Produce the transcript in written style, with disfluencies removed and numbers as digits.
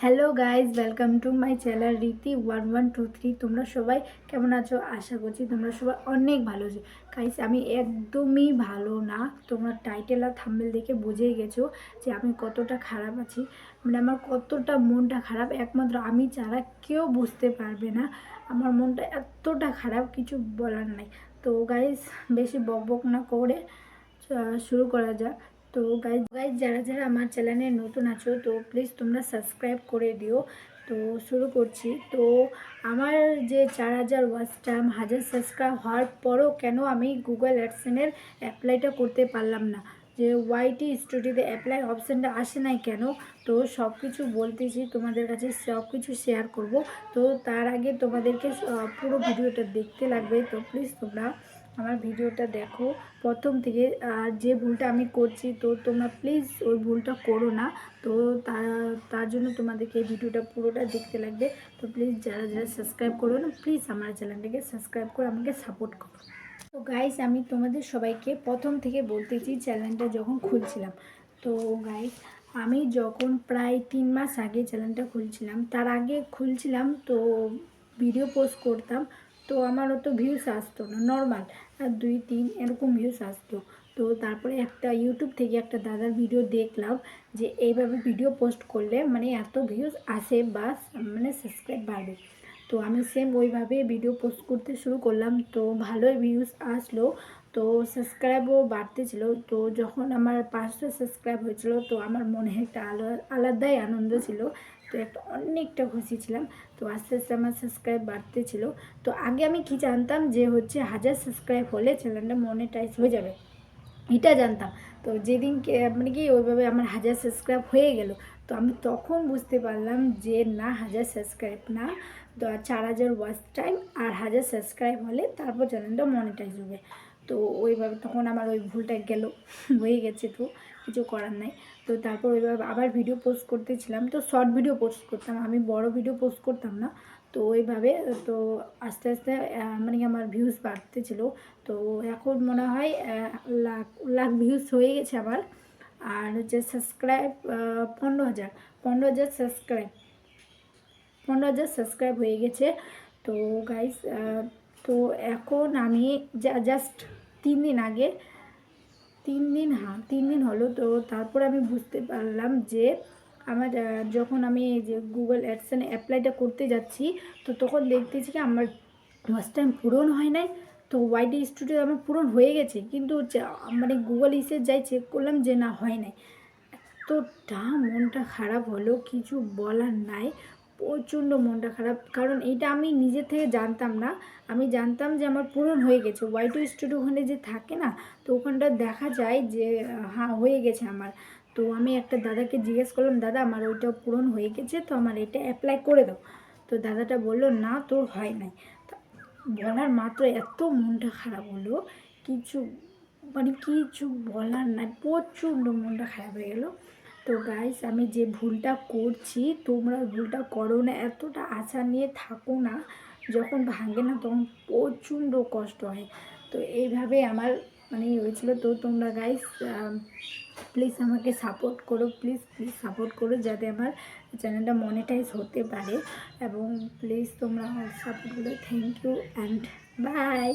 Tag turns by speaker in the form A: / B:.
A: Hello guys, welcome to my channel Riti 1123। তোমরা সবাই কেমন আছো? আশা করছি তোমরা সবাই অনেক ভালো আছো। গাইজ, আমি একদমই ভালো না। তোমরা টাইটেল আর থাম্বনেল দেখে বুঝেই গেছো যে আমি কতটা খারাপ আছি। মানে আমার কতটা মনটা খারাপ, একমাত্র আমি ছাড়া কেউ বুঝতে পারবে না। আমার মনটা এতটা খারাপ, কিছু বলার নাই। তো গাইজ, বেশি বকবক না করে শুরু করা যাক। তো গাইজ যারা যারা আমার চ্যানেলে নতুন আছো, তো প্লিজ তোমরা সাবস্ক্রাইব করে দিও। তো শুরু করছি। তো আমার যে 4000 ওয়াচ টাইম, 1000 সাবস্ক্রাইব হওয়ার পরও কেন আমি গুগল অ্যাডসেন্সের অ্যাপ্লাইটা করতে পারলাম না, যে ওয়াইটি স্টুডিওতে অ্যাপ্লাই অপশানটা আসে নাই কেন? তো সব কিছু বলতেছি তোমাদের কাছে, সব কিছু শেয়ার করব। তো তার আগে তোমাদেরকে পুরো ভিডিওটা দেখতে লাগবে। তো প্লিজ তোমরা আমার ভিডিওটা দেখো প্রথম থেকে। আর যে ভুলটা আমি করছি, তো তোমরা প্লিজ ওই ভুলটা করো না। তো তার জন্য তোমাদেরকে এই ভিডিওটা পুরোটা দেখতে লাগবে। তো প্লিজ যারা যারা সাবস্ক্রাইব করো না, প্লিজ আমার চ্যানেলটাকে সাবস্ক্রাইব করে আমাকে সাপোর্ট করো। তো গাইস, আমি তোমাদের সবাইকে প্রথম থেকে বলতেছি, চ্যানেলটা যখন খুলছিলাম, তো গাইস আমি যখন প্রায় 3 মাস আগে চ্যানেলটা খুলছিলাম, তার আগে খুলছিলাম তো ভিডিও পোস্ট করতাম। তো আমার অত ভিউস আসতো না, নর্মাল 2-3 এরকম ভিউস আসতো। তো তারপরে একটা ইউটিউব থেকে একটা দাদার ভিডিও দেখলাম যে এইভাবে ভিডিও পোস্ট করলে মানে এত ভিউস আসে বা মানে সাবস্ক্রাইব বাড়বে। তো আমি সেম ওইভাবে ভিডিও পোস্ট করতে শুরু করলাম। তো ভালোই ভিউস আসলো, তো সাবস্ক্রাইবও বাড়তেছিল। তো যখন আমার 500 সাবস্ক্রাইব হয়েছিল, তো আমার মনে একটা আলাদাই আনন্দ ছিল। তো একটা অনেকটা খুশি ছিলাম। তো আস্তে আস্তে আমার সাবস্ক্রাইব বাড়তেছিল। তো আগে আমি কি জানতাম যে হচ্ছে 1000 সাবস্ক্রাইব হলে চ্যানেলটা মনিটাইজ হয়ে যাবে, এটা জানতাম। তো যেদিনকে মানে কি ওইভাবে আমার 1000 সাবস্ক্রাইব হয়ে গেল, তো আমি তখন বুঝতে পারলাম যে না, 1000 সাবস্ক্রাইব না, তো 4000 ওয়াচ টাইম আর 1000 সাবস্ক্রাইব হলে তারপর চ্যানেলটা মনিটাইজ হবে। তো ওইভাবে তখন আমার ওই ভুলটা গেল, হয়ে গেছে, তো কিছু করার নাই। তো তারপর ওইভাবে আবার ভিডিও পোস্ট করতেছিলাম। তো শর্ট ভিডিও পোস্ট করতাম, আমি বড় ভিডিও পোস্ট করতাম না। তো ওইভাবে তো আস্তে আস্তে মানে আমার ভিউজ বাড়তেছিল। তো এখন মনে হয় লাখ লাখ ভিউজ হয়ে গেছে আমার। আর হচ্ছে সাবস্ক্রাইব 15,000, 15,000 সাবস্ক্রাইব, 15,000 সাবস্ক্রাইব হয়ে গেছে। তো গাইস, তো এখন আমি জাস্ট 3 দিন আগে, 3 দিন, হ্যাঁ 3 দিন হলো। তো তারপর আমি বুঝতে পারলাম যে আমার যখন আমি এই যে গুগল অ্যাডসেন্স অ্যাপ্লাইটা করতে যাচ্ছি, তো তখন দেখতেছি কি আমার ওয়াচ টাইম পূরণ হয় নাই। তো ওয়াইটি স্টুডিও আমার পূরণ হয়ে গেছে, কিন্তু মানে গুগল ইসে যাই চেক করলাম যে না, হয় নাই। এতটা মনটা খারাপ হলো, কিছু বলার নাই। প্রচণ্ড মনটা খারাপ, কারণ এইটা আমি নিজে থেকে জানতাম না। আমি জানতাম যে আমার পূরণ হয়ে গেছে, ওয়াইটি স্টুডিও ওখানে যে থাকে না, তো ওখানটা দেখা যায় যে হ্যাঁ হয়ে গেছে আমার। তো আমি একটা দাদাকে জিজ্ঞেস করলাম, দাদা আমার ওইটা পূরণ হয়ে গেছে, তো আমার এটা অ্যাপ্লাই করে দাও। তো দাদাটা বললো না, তোর হয় নাই। তো বলার মাত্র এত মনটা খারাপ হলো, কিছু মানে কিছু বলার নাই, প্রচণ্ড মনটা খারাপ হয়ে গেলো। তো গাইস, আমি যে ভুলটা করছি, তোমরা ভুলটা করো না, এতটা আশা নিয়ে থাকো না। যখন ভাঙে না তখন প্রচণ্ড কষ্ট হয়। তো এইভাবে আমার মানে হয়েছিল। তো তোমরা গাইস প্লিজ আমাকে সাপোর্ট করো, প্লিজ প্লিজ সাপোর্ট করো, যাতে আমার চ্যানেলটা মনিটাইজ হতে পারে। এবং প্লিজ তোমরা সাপোর্ট করো। Thank you and by.